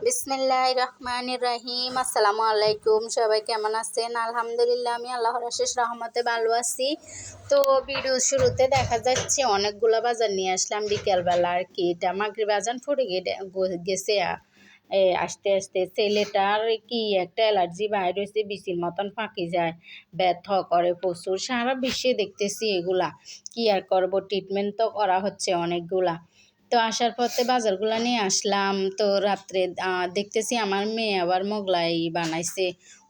বিসমিল্লাহির রহমানির রহিম। আসসালামু আলাইকুম। সবাই কেমন আছেন? আলহামদুলিল্লাহ, আমি আল্লাহর অশেষ রহমতে ভালো আছি। তো ভিডিও শুরুতে দেখা যাচ্ছে অনেকগুলো বাজার নিয়ে আসলাম বিকেলবেলা। আর কি এটা মাগরিব আজান পড়ে গেছে। আস্তে আস্তে ছেলেটার কি একটা অ্যালার্জি বাইর হয়েছে, বিচির মতন ফাঁকি যায়, ব্যথা করে প্রচুর। সারা বিশ্বে দেখতেছি এগুলা। কি আর করবো, ট্রিটমেন্ট তো করা হচ্ছে অনেকগুলা। তো আসার পথে বাজারগুলো নিয়ে আসলাম। তো রাত্রে দেখতেছি আমার মেয়ে আবার মোগলাই বানাইছে।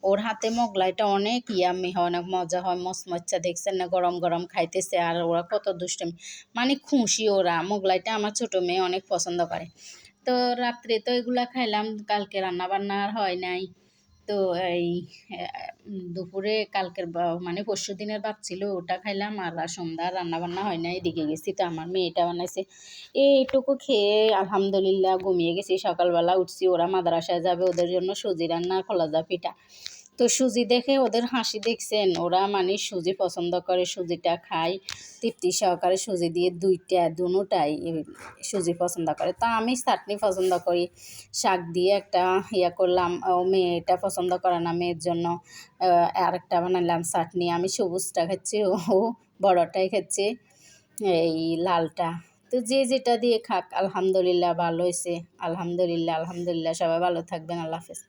ওর হাতে মোগলাইটা অনেক ইয়ামি হয়, অনেক মজা হয়, মচমচ্চা। দেখছেন না, গরম গরম খাইতেছে। আর ওরা কত দুষ্টুমি, মানে খুশি ওরা। মোগলাইটা আমার ছোট মেয়ে অনেক পছন্দ করে। তো রাত্রে তো এগুলা খাইলাম, কালকে রান্না বান্না আর হয় নাই। তো এই দুপুরে কালকের মানে পরশু দিনের ভাত ছিল, ওটা খাইলাম। আর সন্ধ্যা রান্না বান্না হয় না, এদিকে গেছি। তো আমার মেয়েটা বানাইছে, এইটুকু খেয়ে আলহামদুলিল্লাহ ঘুমিয়ে গেছি। সকালবেলা উঠছি, ওরা মাদ্রাসায় যাবে, ওদের জন্য সুজি রান্না, খোলাজা পিঠা। তো সুজি দেখে ওদের হাসি দেখছেন, ওরা মানে সুজি পছন্দ করে, সুজিটা খায় তৃপ্তি সহকারে। সুজি দিয়ে দুটাই সুজি পছন্দ করে। তা আমি চাটনি পছন্দ করি, শাক দিয়ে একটা করলাম। মেয়েটা পছন্দ করে না, মেয়ের জন্য আরেকটা বানালাম চাটনি। আমি সবুজটা খাচ্ছি, ও বড়টাই খাচ্ছে এই লালটা। তো যে যেটা দিয়ে খাক, আলহামদুলিল্লাহ ভালো হয়েছে। আলহামদুলিল্লাহ, আলহামদুলিল্লাহ। সবাই ভালো থাকবেন। আল্লাহ হাফেজ।